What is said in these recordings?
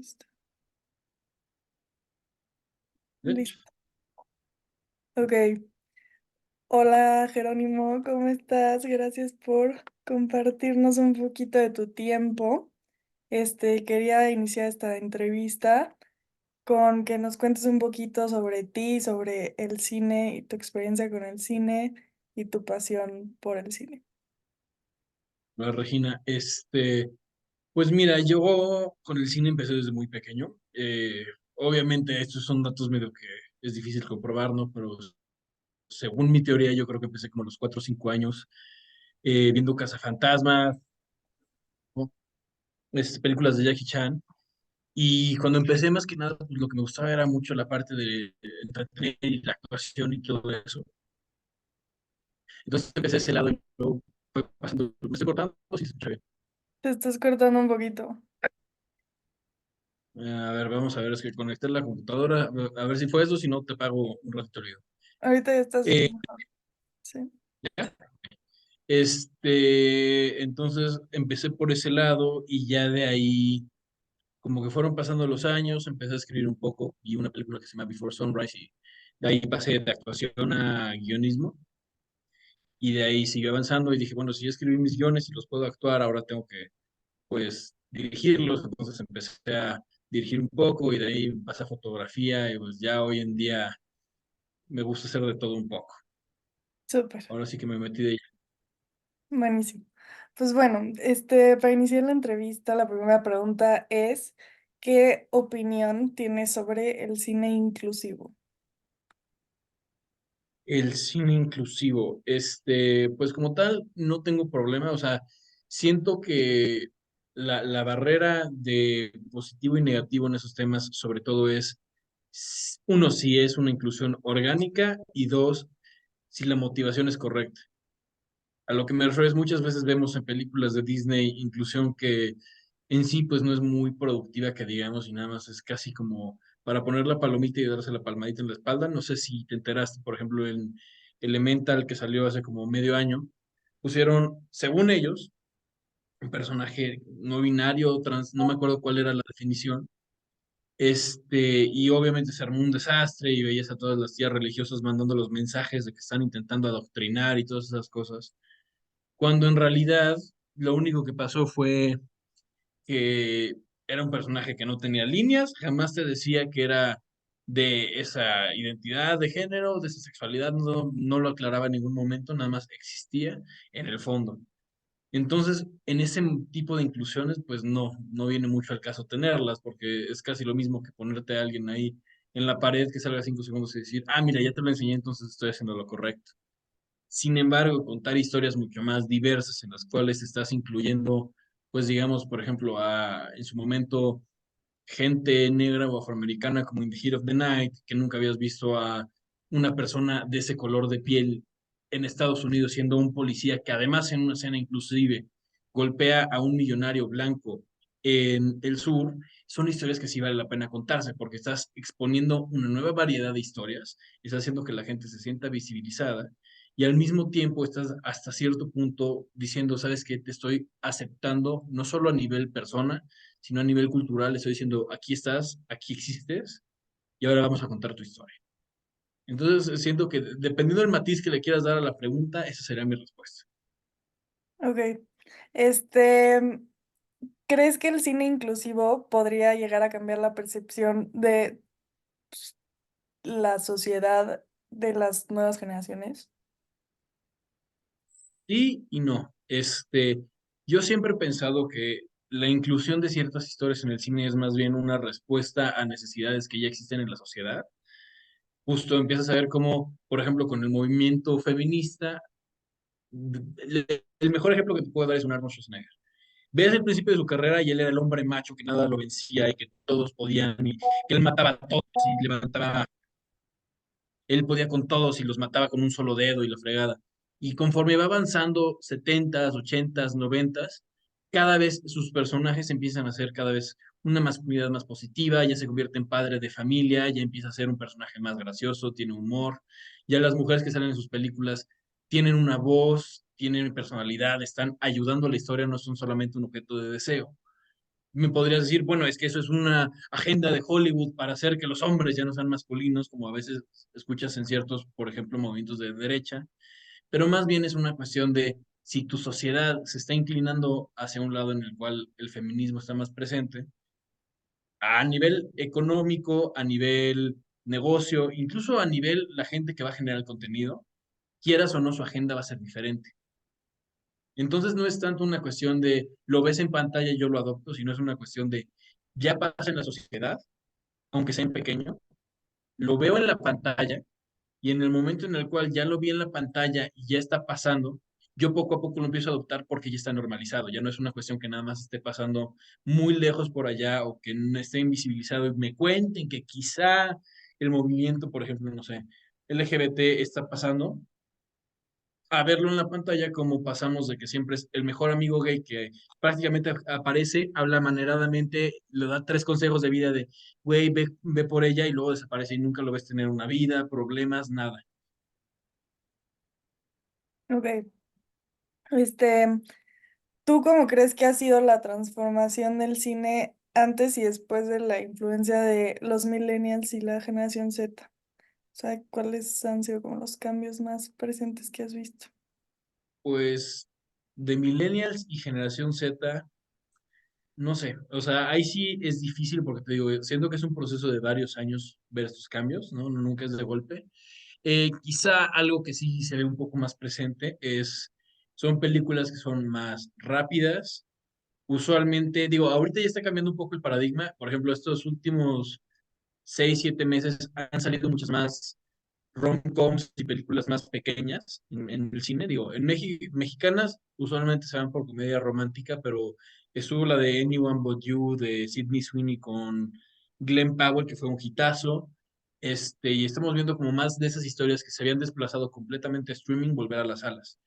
Listo. Hecho. Listo. Ok. Hola Jerónimo, ¿cómo estás? Gracias por compartirnos un poquito de tu tiempo. Quería iniciar esta entrevista con que nos cuentes un poquito sobre ti, sobre el cine y tu experiencia con el cine y tu pasión por el cine. Hola, Regina, pues mira, yo con el cine empecé desde muy pequeño. Obviamente estos son datos medio que es difícil comprobar, ¿no? Pero según mi teoría, yo creo que empecé como a los 4 o 5 años viendo Cazafantasmas, ¿no? Películas de Jackie Chan. Y cuando empecé, más que nada, pues lo que me gustaba era mucho la parte de entretener y la actuación y todo eso. Entonces empecé ese lado y luego fue pasando, me estoy cortando, sí, se escucha bien. Te estás cortando un poquito. A ver, vamos a ver, es que conecté la computadora, a ver si fue eso, si no te pago un ratito el video. Ahorita ya estás Eh, mejor. Sí. entonces empecé por ese lado y ya de ahí, como que fueron pasando los años, empecé a escribir un poco y una película que se llama Before Sunrise y de ahí pasé de actuación a guionismo y de ahí siguió avanzando y dije, bueno, si ya escribí mis guiones y los puedo actuar, ahora tengo que, pues, dirigirlos, entonces empecé a dirigir un poco y de ahí pasé a fotografía y pues ya hoy en día me gusta hacer de todo un poco. Súper. Ahora sí que me metí de ella. Buenísimo. Pues bueno, para iniciar la entrevista, la primera pregunta es, ¿qué opinión tienes sobre el cine inclusivo? El cine inclusivo, pues como tal, no tengo problema, o sea, siento que la barrera de positivo y negativo en esos temas, sobre todo es, uno, si es una inclusión orgánica y dos, si la motivación es correcta. A lo que me refiero es muchas veces vemos en películas de Disney inclusión que en sí pues no es muy productiva que digamos y nada más es casi como para poner la palomita y darse la palmadita en la espalda. No sé si te enteraste, por ejemplo, en Elemental que salió hace como medio año, pusieron, según ellos, un personaje no binario, trans, no me acuerdo cuál era la definición. Y obviamente se armó un desastre y veías a todas las tías religiosas mandando los mensajes de que están intentando adoctrinar y todas esas cosas cuando en realidad lo único que pasó fue que era un personaje que no tenía líneas, jamás te decía que era de esa identidad de género, de esa sexualidad, no lo aclaraba en ningún momento, nada más existía en el fondo. Entonces, en ese tipo de inclusiones, pues no viene mucho al caso tenerlas, porque es casi lo mismo que ponerte a alguien ahí en la pared que salga 5 segundos y decir, ah, mira, ya te lo enseñé, entonces estoy haciendo lo correcto. Sin embargo, contar historias mucho más diversas en las cuales estás incluyendo, pues digamos, por ejemplo, en su momento, gente negra o afroamericana como in The Heat of the Night, que nunca habías visto a una persona de ese color de piel en Estados Unidos siendo un policía que además en una escena inclusive golpea a un millonario blanco en el sur, son historias que sí vale la pena contarse porque estás exponiendo una nueva variedad de historias, estás haciendo que la gente se sienta visibilizada y al mismo tiempo estás hasta cierto punto diciendo, sabes que te estoy aceptando no solo a nivel persona, sino a nivel cultural, estoy diciendo, aquí estás, aquí existes y ahora vamos a contar tu historia. Entonces siento que dependiendo del matiz que le quieras dar a la pregunta, esa sería mi respuesta. Ok. Este, ¿Crees que el cine inclusivo podría llegar a cambiar la percepción de la sociedad de las nuevas generaciones? Sí y no. Yo siempre he pensado que la inclusión de ciertas historias en el cine es más bien una respuesta a necesidades que ya existen en la sociedad. Justo empiezas a ver cómo, por ejemplo, con el movimiento feminista, el mejor ejemplo que te puedo dar es un Arnold Schwarzenegger. Ves el principio de su carrera y él era el hombre macho que nada lo vencía y que todos podían y que él mataba a todos y levantaba, él podía con todos y los mataba con un solo dedo y la fregada. Y conforme va avanzando 70s, 80s, 90s, cada vez sus personajes empiezan a ser cada vez una masculinidad más positiva, ya se convierte en padre de familia, ya empieza a ser un personaje más gracioso, tiene humor, ya las mujeres que salen en sus películas tienen una voz, tienen personalidad, están ayudando a la historia, no son solamente un objeto de deseo. Me podrías decir, bueno, es que eso es una agenda de Hollywood para hacer que los hombres ya no sean masculinos, como a veces escuchas en ciertos, por ejemplo, movimientos de derecha, pero más bien es una cuestión de si tu sociedad se está inclinando hacia un lado en el cual el feminismo está más presente, a nivel económico, a nivel negocio, incluso a nivel la gente que va a generar el contenido, quieras o no, su agenda va a ser diferente. Entonces no es tanto una cuestión de lo ves en pantalla y yo lo adopto, sino es una cuestión de ya pasa en la sociedad, aunque sea en pequeño, lo veo en la pantalla y en el momento en el cual ya lo vi en la pantalla y ya está pasando, yo poco a poco lo empiezo a adoptar porque ya está normalizado, ya no es una cuestión que nada más esté pasando muy lejos por allá o que no esté invisibilizado y me cuenten que quizá el movimiento, por ejemplo, no sé, LGBT está pasando, a verlo en la pantalla como pasamos de que siempre es el mejor amigo gay que prácticamente aparece, habla maneradamente, le da tres consejos de vida de, güey, ve por ella y luego desaparece y nunca lo ves tener una vida, problemas, nada. Ok, este, ¿tú cómo crees que ha sido la transformación del cine antes y después de la influencia de los millennials y la generación Z? O sea, ¿cuáles han sido como los cambios más presentes que has visto? Pues de millennials y generación Z, no sé, o sea, ahí sí es difícil porque te digo, siento que es un proceso de varios años ver estos cambios, ¿no? Nunca es de golpe. Quizá algo que sí se ve un poco más presente son películas que son más rápidas. Usualmente, digo, ahorita ya está cambiando un poco el paradigma. Por ejemplo, estos últimos 6, 7 meses han salido muchas más rom-coms y películas más pequeñas en el cine. Digo, en mexicanas usualmente se van por comedia romántica, pero estuvo la de Anyone But You de Sydney Sweeney con Glenn Powell, que fue un hitazo. Y estamos viendo como más de esas historias que se habían desplazado completamente a streaming, volver a las salas.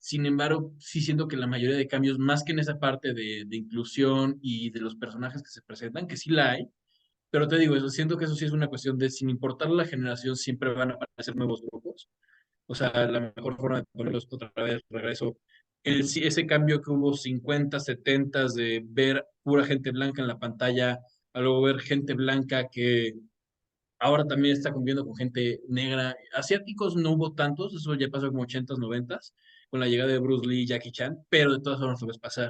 Sin embargo, sí siento que la mayoría de cambios, más que en esa parte de inclusión y de los personajes que se presentan, que sí la hay, pero te digo, eso, siento que eso sí es una cuestión de, sin importar la generación, siempre van a aparecer nuevos grupos. O sea, la mejor forma de ponerlos otra vez, regreso, ese cambio que hubo 50, 70 de ver pura gente blanca en la pantalla, a luego ver gente blanca que ahora también está conviviendo con gente negra. Asiáticos no hubo tantos, eso ya pasó como 80s, 90s, con la llegada de Bruce Lee y Jackie Chan, pero de todas formas lo ves pasar.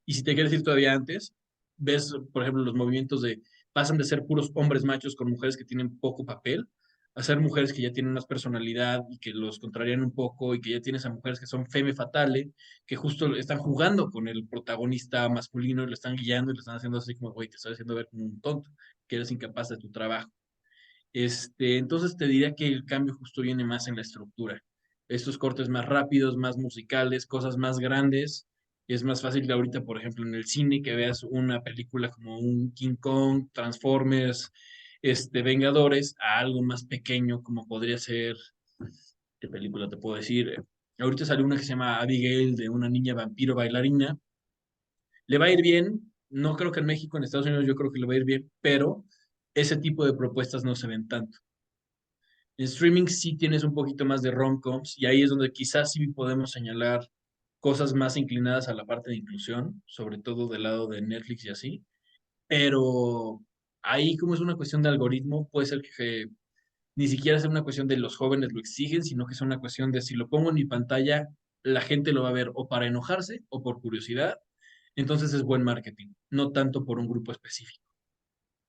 Y si te quieres ir todavía antes, ves, por ejemplo, los movimientos pasan de ser puros hombres machos con mujeres que tienen poco papel, a ser mujeres que ya tienen más personalidad y que los contrarían un poco, y que ya tienes a mujeres que son femme fatale, que justo están jugando con el protagonista masculino y lo están guiando y lo están haciendo así como, güey, te estoy haciendo ver como un tonto, que eres incapaz de tu trabajo. Entonces te diría que el cambio justo viene más en la estructura. Estos cortes más rápidos, más musicales, cosas más grandes. Es más fácil que ahorita, por ejemplo, en el cine que veas una película como un King Kong, Transformers, Vengadores, a algo más pequeño como podría ser, ¿qué película te puedo decir? Ahorita salió una que se llama Abigail, de una niña vampiro bailarina. Le va a ir bien, no creo que en México, en Estados Unidos yo creo que le va a ir bien, pero ese tipo de propuestas no se ven tanto. En streaming sí tienes un poquito más de rom-coms y ahí es donde quizás sí podemos señalar cosas más inclinadas a la parte de inclusión, sobre todo del lado de Netflix y así, pero ahí como es una cuestión de algoritmo, puede ser que ni siquiera sea una cuestión de los jóvenes lo exigen, sino que es una cuestión de si lo pongo en mi pantalla, la gente lo va a ver o para enojarse o por curiosidad, entonces es buen marketing, no tanto por un grupo específico.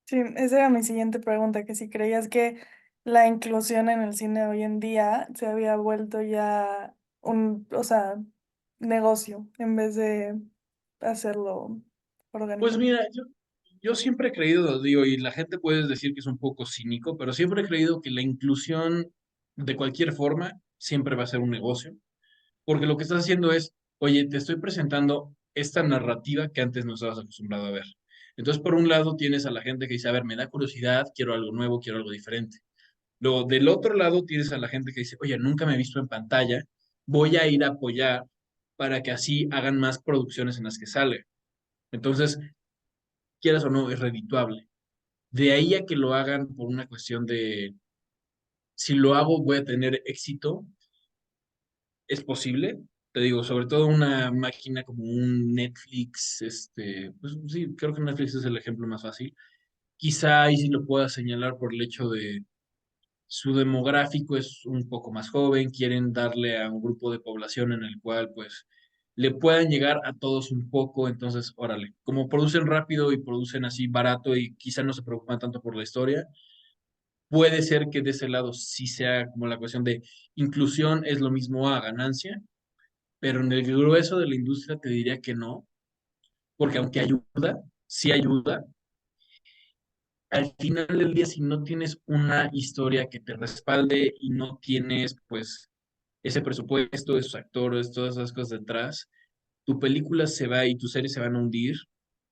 Sí, esa era mi siguiente pregunta, que si creías que la inclusión en el cine hoy en día se había vuelto ya un, o sea, negocio en vez de hacerlo Pues orgánico. mira, yo siempre he creído, digo, y la gente puede decir que es un poco cínico, pero siempre he creído que la inclusión de cualquier forma siempre va a ser un negocio, porque lo que estás haciendo es, oye, te estoy presentando esta narrativa que antes no estabas acostumbrado a ver. Entonces, por un lado, tienes a la gente que dice, a ver, me da curiosidad, quiero algo nuevo, quiero algo diferente. Luego, del otro lado, tienes a la gente que dice, oye, nunca me he visto en pantalla, voy a ir a apoyar para que así hagan más producciones en las que sale. Entonces, quieras o no, es redituable. De ahí a que lo hagan por una cuestión de, si lo hago voy a tener éxito, es posible, te digo, sobre todo una máquina como un Netflix, pues sí, creo que Netflix es el ejemplo más fácil. Quizá ahí sí lo pueda señalar por el hecho de su demográfico es un poco más joven, quieren darle a un grupo de población en el cual pues le puedan llegar a todos un poco, entonces, órale, como producen rápido y producen así barato y quizá no se preocupan tanto por la historia, puede ser que de ese lado sí sea como la cuestión de inclusión es lo mismo a ganancia, pero en el grueso de la industria te diría que no, porque aunque ayuda, sí ayuda, al final del día si no tienes una historia que te respalde y no tienes pues ese presupuesto, esos actores, todas esas cosas detrás, tu película se va y tu serie se van a hundir,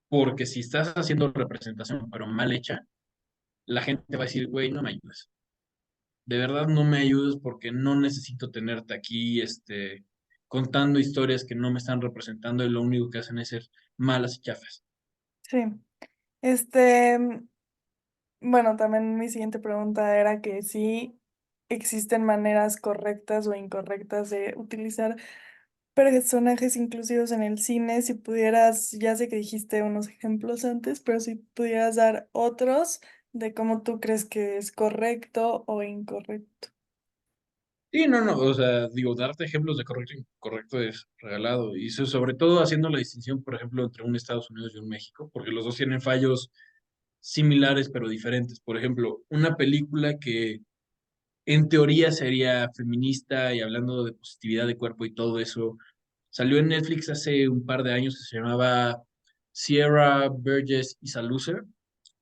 porque si estás haciendo representación pero mal hecha, la gente va a decir, güey, no me ayudas. De verdad no me ayudes porque no necesito tenerte aquí, contando historias que no me están representando y lo único que hacen es ser malas y chafas. Sí. Este, bueno, también mi siguiente pregunta era que si existen maneras correctas o incorrectas de utilizar personajes inclusivos en el cine. Si pudieras, ya sé que dijiste unos ejemplos antes, pero si pudieras dar otros de cómo tú crees que es correcto o incorrecto. Sí, no, no, o sea, digo, darte ejemplos de correcto y incorrecto es regalado. Y eso, sobre todo haciendo la distinción, por ejemplo, entre un Estados Unidos y un México, porque los dos tienen fallos similares pero diferentes. Por ejemplo, una película que en teoría sería feminista y hablando de positividad de cuerpo y todo eso, salió en Netflix hace un par de años que se llamaba Sierra Burgess is a Loser.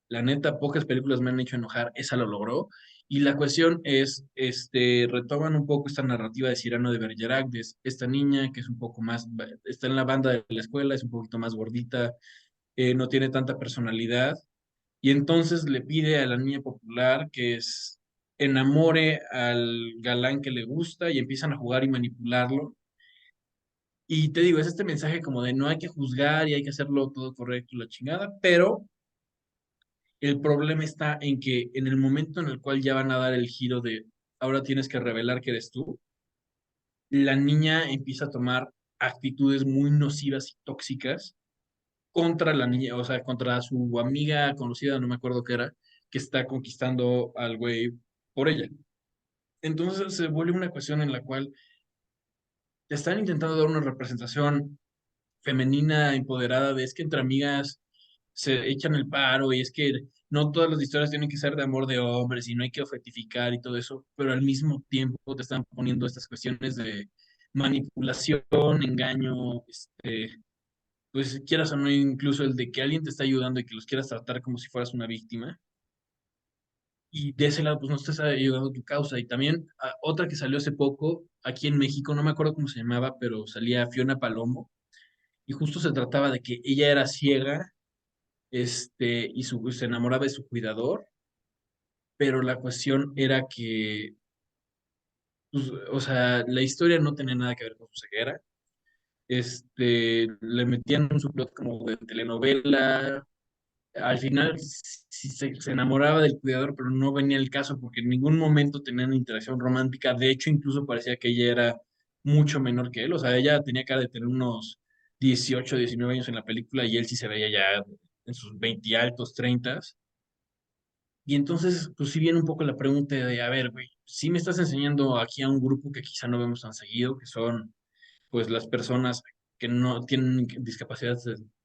La neta, pocas películas me han hecho enojar, esa lo logró. Y la cuestión es, retoman un poco esta narrativa de Cyrano de Bergerac, de esta niña que es un poco más, está en la banda de la escuela, es un poquito más gordita, no tiene tanta personalidad, y entonces le pide a la niña popular que enamore al galán que le gusta y empiezan a jugar y manipularlo. Y te digo, es este mensaje como de no hay que juzgar y hay que hacerlo todo correcto y la chingada, pero el problema está en que en el momento en el cual ya van a dar el giro de ahora tienes que revelar que eres tú, la niña empieza a tomar actitudes muy nocivas y tóxicas contra la niña, o sea, contra su amiga conocida, no me acuerdo qué era, que está conquistando al güey por ella. Entonces se vuelve una cuestión en la cual te están intentando dar una representación femenina empoderada de es que entre amigas se echan el paro y es que no todas las historias tienen que ser de amor de hombres y no hay que objetificar y todo eso, pero al mismo tiempo te están poniendo estas cuestiones de manipulación, engaño, pues quieras o no, incluso el de que alguien te está ayudando y que los quieras tratar como si fueras una víctima. Y de ese lado, pues no estás ayudando a tu causa. Y también otra que salió hace poco, aquí en México, no me acuerdo cómo se llamaba, pero salía Fiona Palomo, y justo se trataba de que ella era ciega, y se enamoraba de su cuidador, pero la cuestión era que, pues, o sea, la historia no tenía nada que ver con su ceguera. Le metían un subplot como de telenovela. Al final sí se enamoraba del cuidador, pero no venía el caso porque en ningún momento tenían interacción romántica. De hecho, incluso parecía que ella era mucho menor que él. O sea, ella tenía cara de tener unos 18 19 años en la película y él sí se veía ya en sus 20 altos, 30. Y entonces, pues sí viene un poco la pregunta de, a ver, güey, sí me estás enseñando aquí a un grupo que quizá no vemos tan seguido, que son pues las personas que no tienen discapacidad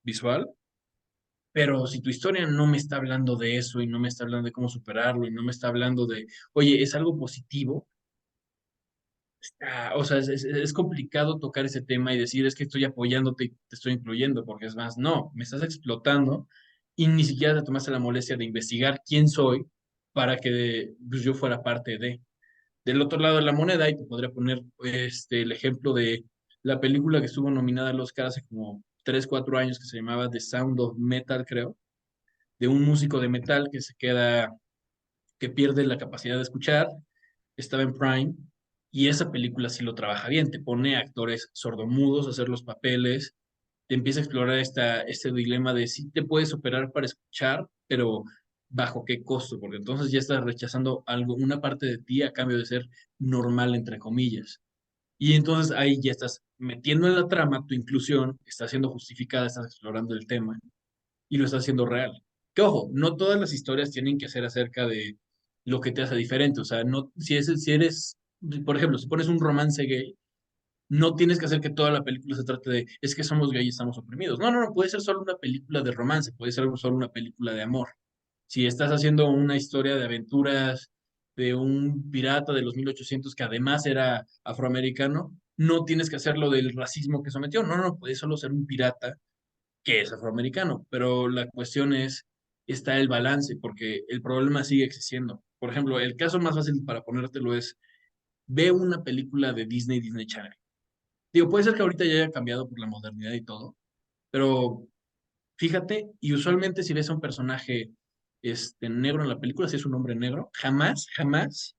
visual, pero si tu historia no me está hablando de eso y no me está hablando de cómo superarlo y no me está hablando de, oye, es algo positivo, o sea, es complicado tocar ese tema y decir, es que estoy apoyándote y te estoy incluyendo, porque es más, no, me estás explotando y ni siquiera te tomaste la molestia de investigar quién soy para que pues, yo fuera parte de. Del otro lado de la moneda, y te podría poner el ejemplo de la película que estuvo nominada al Oscar hace como 3 4 años, que se llamaba The Sound of Metal, creo, de un músico de metal que pierde la capacidad de escuchar, estaba en Prime, y esa película sí lo trabaja bien, te pone a actores sordomudos a hacer los papeles, te empieza a explorar este dilema de si te puedes operar para escuchar, pero bajo qué costo, porque entonces ya estás rechazando algo, una parte de ti a cambio de ser normal, entre comillas. Y entonces ahí ya estás metiendo en la trama tu inclusión, está siendo justificada, estás explorando el tema y lo estás haciendo real. Que ojo, no todas las historias tienen que ser acerca de lo que te hace diferente. O sea, no, si eres, por ejemplo, si pones un romance gay, no tienes que hacer que toda la película se trate de, es que somos gays y estamos oprimidos. No, no, no, puede ser solo una película de romance, puede ser solo una película de amor. Si estás haciendo una historia de aventuras de un pirata de los 1800 que además era afroamericano, no tienes que hacerlo del racismo que sometió. No, no, puede solo ser un pirata que es afroamericano. Pero la cuestión es, está el balance, porque el problema sigue existiendo. Por ejemplo, el caso más fácil para ponértelo es, ve una película de Disney, Disney Channel. Digo, puede ser que ahorita ya haya cambiado por la modernidad y todo, pero fíjate, y usualmente si ves a un personaje negro en la película, si es un hombre negro, jamás, jamás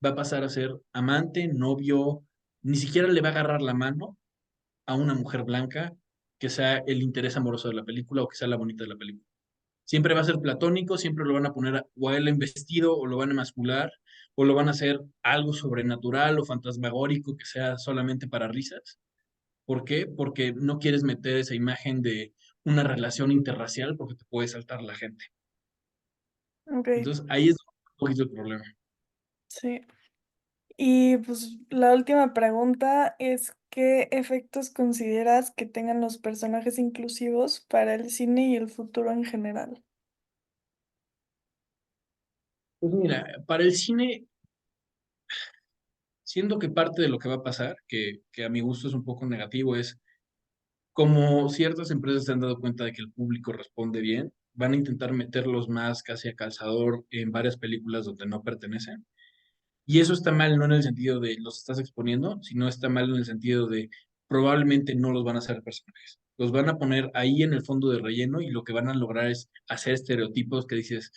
va a pasar a ser amante, novio, ni siquiera le va a agarrar la mano a una mujer blanca que sea el interés amoroso de la película o que sea la bonita de la película. Siempre va a ser platónico, siempre lo van a poner o a él en vestido o lo van a emascular o lo van a hacer algo sobrenatural o fantasmagórico que sea solamente para risas. ¿Por qué? Porque no quieres meter esa imagen de una relación interracial porque te puede saltar la gente. Ok, Entonces ahí es un poquito el problema. sí. Y pues la última pregunta es, ¿qué efectos consideras que tengan los personajes inclusivos para el cine y el futuro en general? Pues mira, para el cine, siento que parte de lo que va a pasar, que a mi gusto es un poco negativo, es como ciertas empresas se han dado cuenta de que el público responde bien, van a intentar meterlos más casi a calzador en varias películas donde no pertenecen. Y eso está mal, no en el sentido de los estás exponiendo, sino está mal en el sentido de probablemente no los van a hacer personajes. Los van a poner ahí en el fondo de relleno y lo que van a lograr es hacer estereotipos que dices,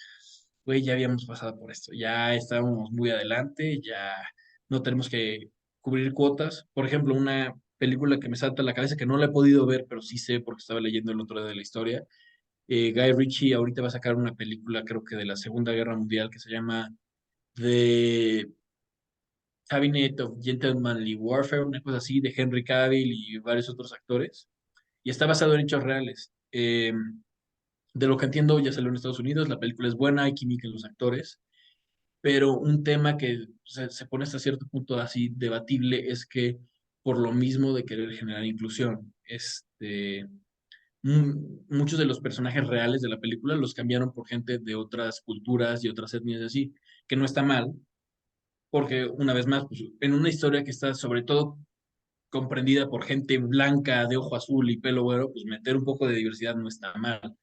güey, ya habíamos pasado por esto, ya estábamos muy adelante, ya no tenemos que cubrir cuotas. Por ejemplo, una película que me salta a la cabeza que no la he podido ver, pero sí sé porque estaba leyendo el otro día de la historia. Guy Ritchie ahorita va a sacar una película, creo que de la Segunda Guerra Mundial, que se llama The Cabinet of Gentlemanly Warfare, una cosa así, de Henry Cavill y varios otros actores. Y está basado en hechos reales. De lo que entiendo, ya salió en Estados Unidos, la película es buena, hay química en los actores, pero un tema que se pone hasta cierto punto así debatible es que por lo mismo de querer generar inclusión, muchos de los personajes reales de la película los cambiaron por gente de otras culturas y otras etnias y así, que no está mal, porque una vez más, pues, en una historia que está sobre todo comprendida por gente blanca, de ojo azul y pelo güero, pues meter un poco de diversidad no está mal.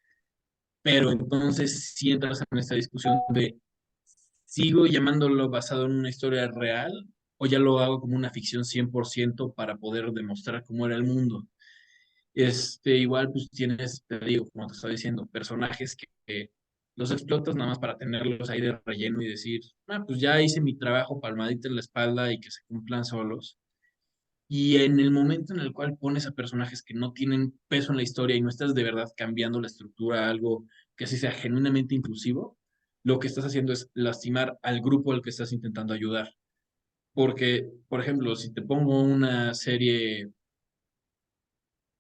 Pero entonces si entras en esta discusión de, ¿sigo llamándolo basado en una historia real o ya lo hago como una ficción 100% para poder demostrar cómo era el mundo? Igual pues tienes, te digo, como te estaba diciendo, personajes que los explotas nada más para tenerlos ahí de relleno y decir, ah, pues ya hice mi trabajo, palmadita en la espalda y que se cumplan solos. Y en el momento en el cual pones a personajes que no tienen peso en la historia y no estás de verdad cambiando la estructura a algo que así sea genuinamente inclusivo, lo que estás haciendo es lastimar al grupo al que estás intentando ayudar. Porque, por ejemplo, si te pongo una serie,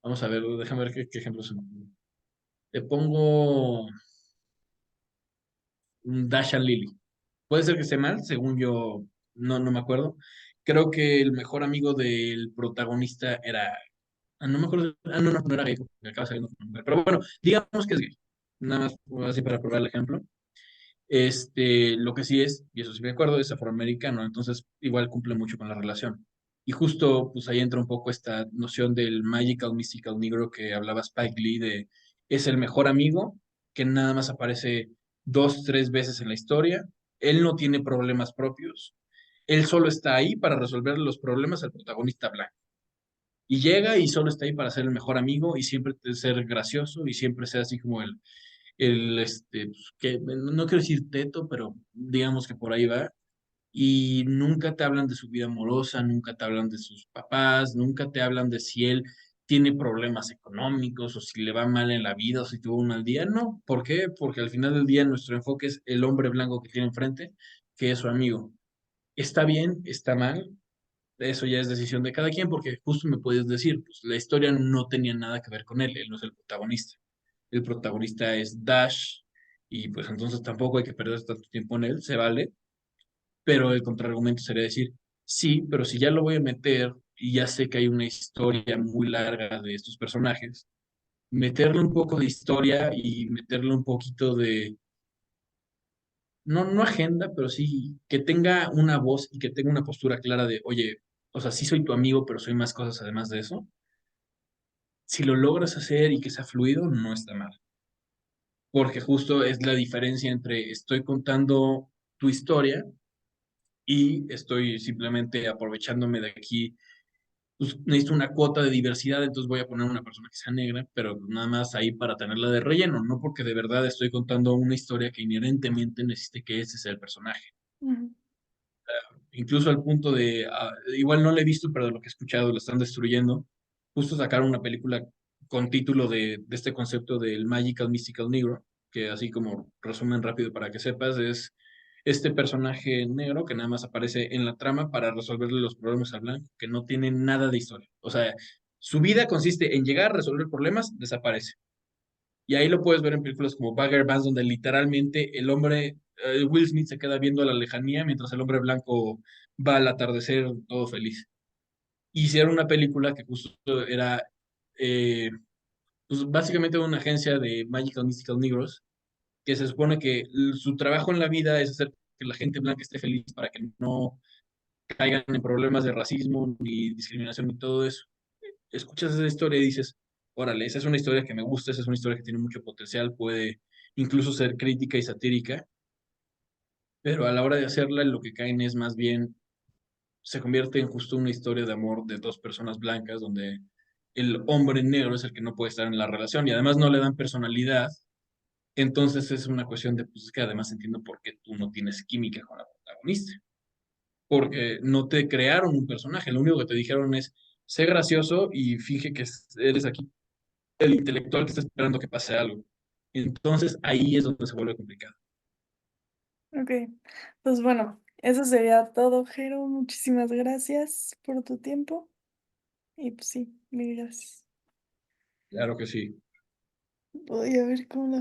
vamos a ver, déjame ver qué ejemplo se me ocurre. Te pongo un Dash and Lily. Puede ser que esté mal, según yo, no me acuerdo. Creo que el mejor amigo del protagonista era. No me acuerdo. No era gay, porque acaba saliendo con una mujer. Pero bueno, digamos que es gay. Nada más así para probar el ejemplo. Lo que sí es, y eso sí me acuerdo, es afroamericano, entonces igual cumple mucho con la relación. Y justo, pues ahí entra un poco esta noción del magical, mystical negro que hablaba Spike Lee de es el mejor amigo que nada más aparece dos, tres veces en la historia. Él no tiene problemas propios. Él solo está ahí para resolver los problemas al protagonista blanco. Y llega y solo está ahí para ser el mejor amigo y siempre ser gracioso y siempre ser así como pues, que no quiero decir teto, pero digamos que por ahí va. Y nunca te hablan de su vida amorosa, nunca te hablan de sus papás, nunca te hablan de si él tiene problemas económicos o si le va mal en la vida o si tuvo un mal día. No, ¿por qué? Porque al final del día nuestro enfoque es el hombre blanco que tiene enfrente, que es su amigo. Está bien, está mal, eso ya es decisión de cada quien, porque justo me puedes decir, pues la historia no tenía nada que ver con él no es el protagonista. El protagonista es Dash, y pues entonces tampoco hay que perder tanto tiempo en él, se vale, pero el contraargumento sería decir, sí, pero si ya lo voy a meter y ya sé que hay una historia muy larga de estos personajes, meterle un poco de historia y meterle un poquito de, no agenda, pero sí que tenga una voz y que tenga una postura clara de, oye, o sea, sí soy tu amigo, pero soy más cosas además de eso. Si lo logras hacer y que sea fluido, no está mal, porque justo es la diferencia entre estoy contando tu historia y estoy simplemente aprovechándome de aquí. Pues necesito una cuota de diversidad, entonces voy a poner una persona que sea negra, pero nada más ahí para tenerla de relleno, no porque de verdad estoy contando una historia que inherentemente necesite que ese sea el personaje. Ujú. Incluso al punto de, igual no lo he visto, pero de lo que he escuchado lo están destruyendo. Justo sacaron una película con título de este concepto del Magical Mystical Negro, que así como resumen rápido para que sepas, es este personaje negro que nada más aparece en la trama para resolverle los problemas al blanco, que no tiene nada de historia. O sea, su vida consiste en llegar, resolver problemas, desaparece. Y ahí lo puedes ver en películas como Bagger Vance, donde literalmente el hombre, Will Smith se queda viendo a la lejanía mientras el hombre blanco va al atardecer todo feliz. Hicieron una película que justo era, eh, pues básicamente una agencia de Magical Mystical Negros, que se supone que su trabajo en la vida es hacer que la gente blanca esté feliz para que no caigan en problemas de racismo ni discriminación y todo eso. Escuchas esa historia y dices, órale, esa es una historia que me gusta, esa es una historia que tiene mucho potencial, puede incluso ser crítica y satírica, pero a la hora de hacerla lo que caen es más bien, se convierte en justo una historia de amor de dos personas blancas donde el hombre negro es el que no puede estar en la relación y además no le dan personalidad, entonces es una cuestión de, pues es que además entiendo por qué tú no tienes química con la protagonista, porque no te crearon un personaje, lo único que te dijeron es, sé gracioso y finge que eres aquí el intelectual que está esperando que pase algo. Entonces ahí es donde se vuelve complicado. Ok, pues bueno, eso sería todo, Jero. Muchísimas gracias por tu tiempo. Y pues sí, mil gracias. Claro que sí. Voy a ver cómo la